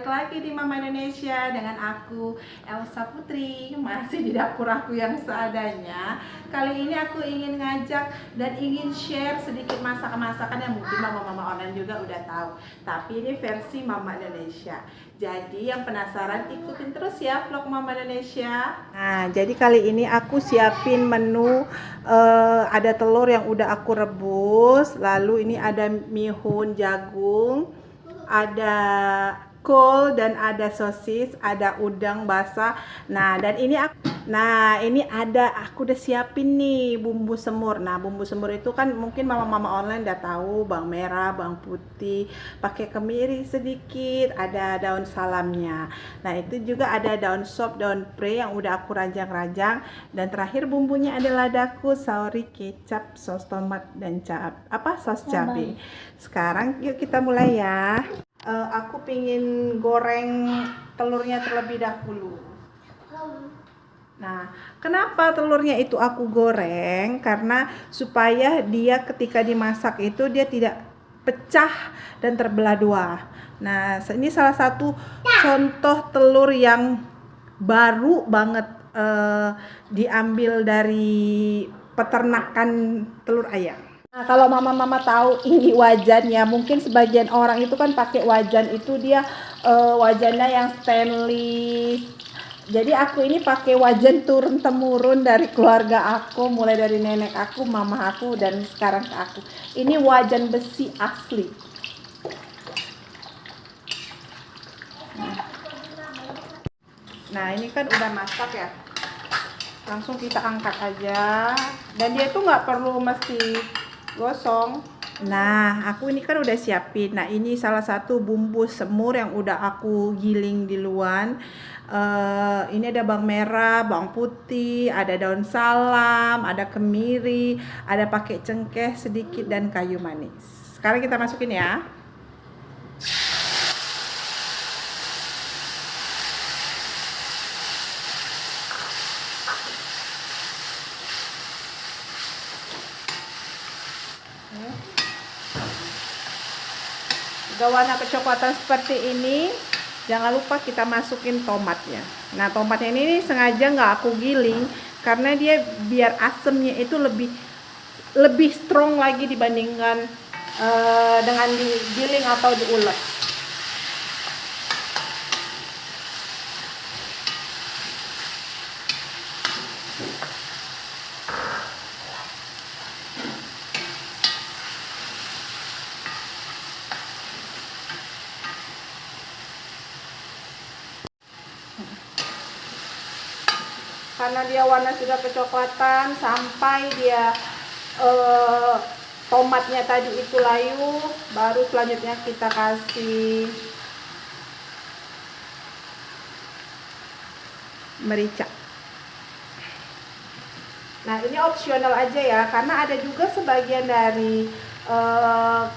balik lagi di Mama Indonesia dengan aku Elsa Putri, masih di dapur aku yang seadanya. Kali ini aku ingin ngajak dan ingin share sedikit masakan-masakan yang mungkin mama-mama online juga udah tahu, tapi ini versi Mama Indonesia. Jadi yang penasaran ikutin terus ya vlog Mama Indonesia. Nah, jadi kali ini aku siapin menu, ada telur yang udah aku rebus, lalu ini ada mihun jagung, ada kol dan ada sosis, ada udang basah. Nah, dan ini ini aku udah siapin nih bumbu semur. Nah, bumbu semur itu kan mungkin mama-mama online udah tahu, bawang merah, bawang putih, pakai kemiri sedikit, ada daun salamnya. Nah, itu juga ada daun sop, daun pre yang udah aku ranjang-ranjang, dan terakhir bumbunya adalah ladaku, saori, kecap, sos tomat dan sos cabai. Sekarang yuk kita mulai ya. Aku pingin goreng telurnya terlebih dahulu. Nah, kenapa telurnya itu aku goreng? Karena supaya dia ketika dimasak itu dia tidak pecah dan terbelah dua. Nah, ini salah satu contoh telur yang baru banget, diambil dari peternakan telur ayam. Nah, kalau mama-mama tahu ini wajan ya, mungkin sebagian orang itu kan pakai wajan itu dia, wajannya yang stainless. Jadi aku ini pakai wajan turun temurun dari keluarga aku, mulai dari nenek aku, mama aku, dan sekarang ke aku. Ini wajan besi asli. Nah, ini kan udah masak ya. Langsung kita angkat aja. Dan dia tuh nggak perlu mesti gosong. Nah, aku ini kan udah siapin. Nah, ini salah satu bumbu semur yang udah aku giling duluan. Ini ada bawang merah, bawang putih, ada daun salam, ada kemiri, ada pakai cengkeh sedikit dan kayu manis. Sekarang kita masukin ya. Udah warna kecoklatan seperti ini, jangan lupa kita masukin tomatnya. Nah, tomatnya ini sengaja nggak aku giling karena dia biar asemnya itu lebih strong lagi dibandingkan dengan digiling atau diulek. Karena dia warna sudah kecoklatan sampai dia tomatnya tadi itu layu, baru selanjutnya kita kasih merica. Nah, ini opsional aja ya, karena ada juga sebagian dari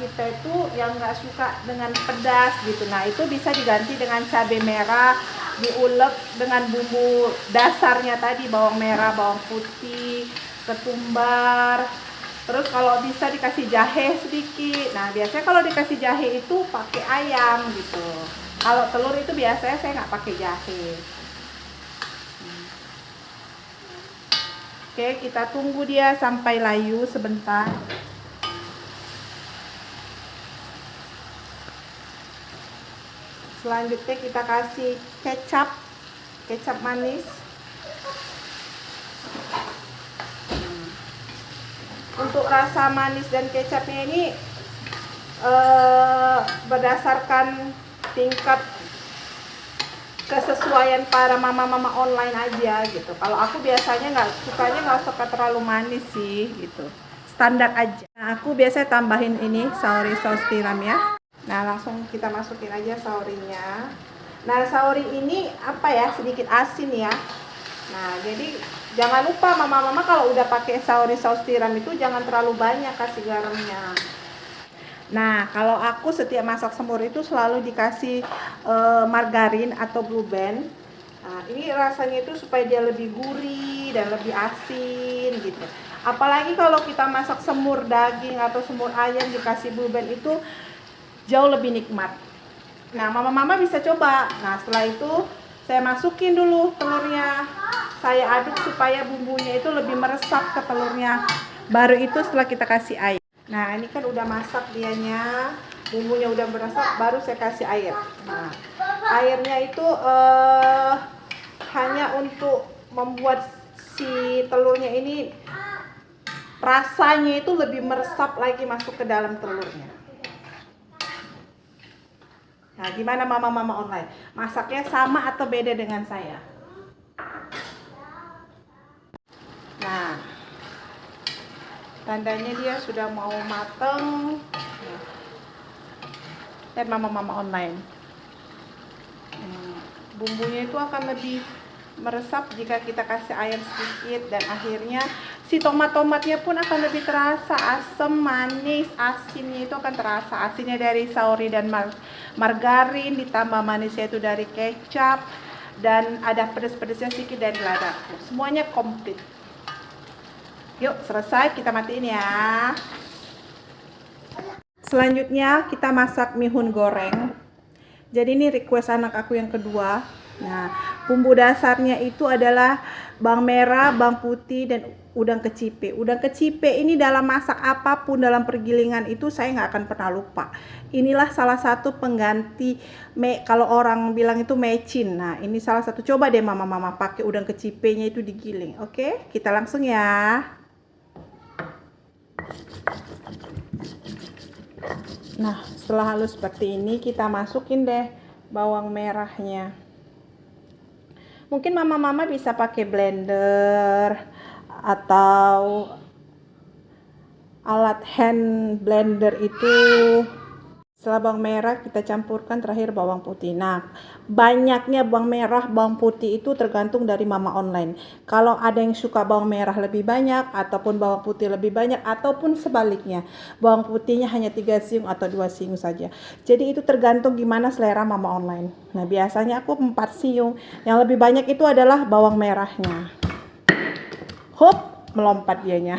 kita itu yang nggak suka dengan pedas gitu. Nah, itu bisa diganti dengan cabai merah, diulek dengan bumbu dasarnya tadi, bawang merah, bawang putih, ketumbar. Terus kalau bisa dikasih jahe sedikit. Nah, biasanya kalau dikasih jahe itu pakai ayam gitu. Kalau telur itu biasanya saya nggak pakai jahe. Oke, kita tunggu dia sampai layu sebentar. Selanjutnya kita kasih kecap manis. Untuk rasa manis dan kecapnya ini berdasarkan tingkat kesesuaian para mama-mama online aja gitu. Kalau aku biasanya nggak suka terlalu manis sih gitu. Standar aja. Nah, aku biasanya tambahin ini saori saus tiram ya. Nah, langsung kita masukin aja saorinya. Nah, saori ini sedikit asin ya. Nah, jadi jangan lupa mama-mama kalau udah pakai saori saus tiram itu jangan terlalu banyak kasih garamnya. Nah, kalau aku setiap masak semur itu selalu dikasih margarin atau blue band. Nah, ini rasanya itu supaya dia lebih gurih dan lebih asin gitu. Apalagi kalau kita masak semur daging atau semur ayam dikasih blue band itu jauh lebih nikmat. Nah, mama-mama bisa coba. Nah, setelah itu saya masukin dulu telurnya. Saya aduk supaya bumbunya itu lebih meresap ke telurnya. Baru itu setelah kita kasih air. Nah, ini kan udah masak dianya. Bumbunya udah meresap, baru saya kasih air. Nah, airnya itu hanya untuk membuat si telurnya ini rasanya itu lebih meresap lagi masuk ke dalam telurnya. Nah, gimana mama-mama online? Masaknya sama atau beda dengan saya? Nah, tandanya dia sudah mau mateng. Dan mama-mama online. Bumbunya itu akan lebih meresap jika kita kasih air sedikit, dan akhirnya si tomat-tomatnya pun akan lebih terasa asam, manis, asinnya itu akan terasa. Asinnya dari saori dan margarin, ditambah manisnya itu dari kecap, dan ada pedas-pedasnya sedikit dari ladaku. Semuanya komplit. Yuk, selesai, kita matiin ya. Selanjutnya kita masak mihun goreng. Jadi ini request anak aku yang kedua. Nah, bumbu dasarnya itu adalah bawang merah, bawang putih, dan udang kecipe. Udang kecipe ini dalam masak apapun dalam pergilingan itu saya nggak akan pernah lupa. Inilah salah satu pengganti kalau orang bilang itu mecin. Nah, ini salah satu. Coba deh mama-mama pakai udang kecipenya itu digiling. Oke, kita langsung ya. Nah, setelah halus seperti ini, kita masukin deh bawang merahnya. Mungkin mama-mama bisa pakai blender atau alat hand blender itu. Setelah bawang merah kita campurkan terakhir bawang putih. Nah, banyaknya bawang merah, bawang putih itu tergantung dari mama online. Kalau ada yang suka bawang merah lebih banyak, ataupun bawang putih lebih banyak, ataupun sebaliknya, bawang putihnya hanya 3 siung atau 2 siung saja. Jadi itu tergantung gimana selera mama online. Nah, biasanya aku 4 siung. Yang lebih banyak itu adalah bawang merahnya. Hop, melompat dianya.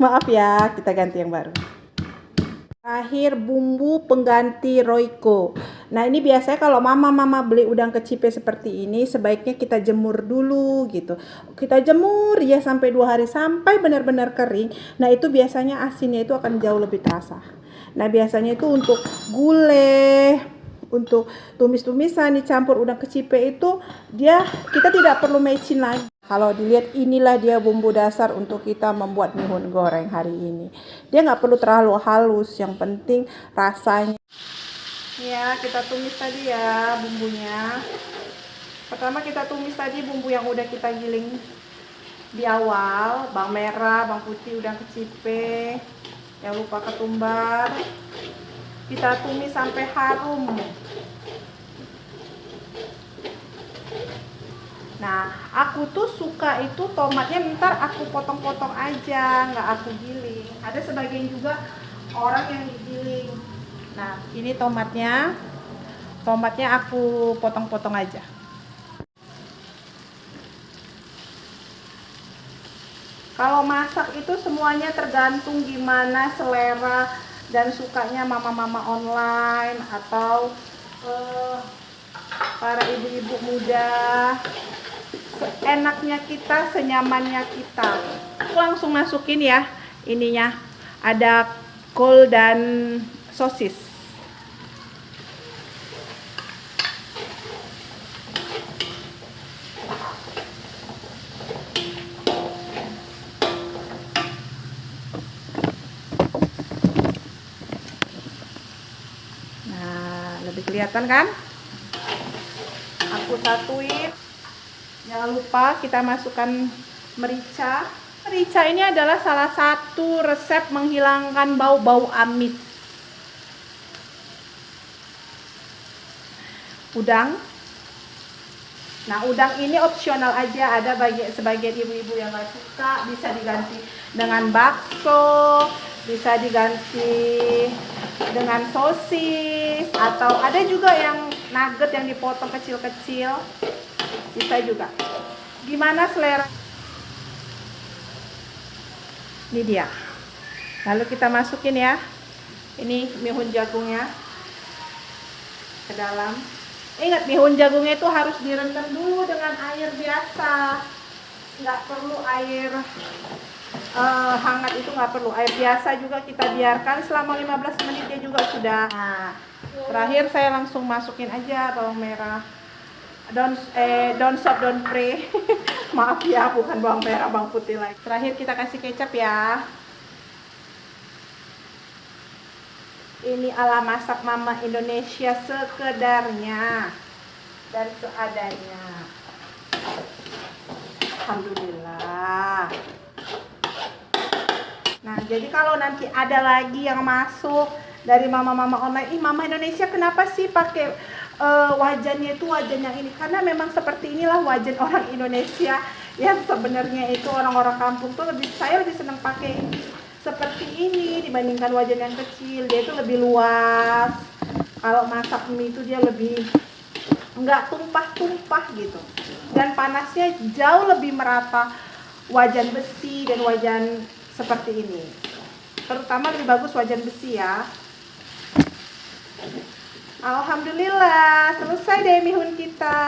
Maaf ya, kita ganti yang baru. Terakhir bumbu pengganti Royco. Nah, ini biasanya kalau mama-mama beli udang kecipe seperti ini, sebaiknya kita jemur dulu gitu. Kita jemur ya sampai 2 hari sampai benar-benar kering. Nah, itu biasanya asinnya itu akan jauh lebih terasa. Nah, biasanya itu untuk gulai, untuk tumis-tumisan dicampur udang kecipe itu kita tidak perlu mecin lagi. Kalau dilihat, inilah dia bumbu dasar untuk kita membuat mihun goreng hari ini. Dia nggak perlu terlalu halus, yang penting rasanya. Ya, kita tumis tadi ya bumbunya. Pertama kita tumis tadi bumbu yang udah kita giling di awal, bawang merah, bawang putih, udang kecipe. Jangan lupa ketumbar. Kita tumis sampai harum. Nah, aku tuh suka itu tomatnya ntar aku potong-potong aja, nggak aku giling. Ada sebagian juga orang yang digiling. Nah, ini tomatnya aku potong-potong aja. Kalau masak itu semuanya tergantung gimana selera dan sukanya mama-mama online atau para ibu-ibu muda. Seenaknya kita, senyamannya kita. Aku langsung masukin ya ininya. Ada kol dan sosis. Nah, lebih kelihatan kan? Aku satuin. Jangan lupa kita masukkan merica. Merica ini adalah salah satu resep menghilangkan bau-bau amis. Udang. Nah, udang ini opsional aja. Ada sebagian ibu-ibu yang nggak suka, bisa diganti dengan bakso, bisa diganti dengan sosis, atau ada juga yang nugget yang dipotong kecil-kecil. Bisa juga. Gimana selera? Ini dia. Lalu kita masukin ya. Ini mihun jagungnya. ke dalam. Ingat, mihun jagungnya itu harus direndam dulu dengan air biasa. Nggak perlu air hangat, itu nggak perlu. Air biasa juga kita biarkan selama 15 menit dia juga sudah. Nah, terakhir saya langsung masukin aja bawang merah. Don't stop, don't pray. Maaf ya, bukan bawang merah, bawang putih lagi. Terakhir kita kasih kecap ya. Ini ala masak mama Indonesia sekedarnya dan seadanya. Alhamdulillah. Nah, jadi kalau nanti ada lagi yang masuk dari mama-mama online, mama Indonesia kenapa sih pakai wajannya itu wajan yang ini? Karena memang seperti inilah wajan orang Indonesia yang sebenarnya itu orang-orang kampung tuh saya lebih senang pakai seperti ini dibandingkan wajan yang kecil. Dia itu lebih luas. Kalau masak mie itu dia lebih nggak tumpah-tumpah gitu. Dan panasnya jauh lebih merata wajan besi dan wajan seperti ini. Terutama lebih bagus wajan besi ya. Alhamdulillah, selesai deh mihun kita.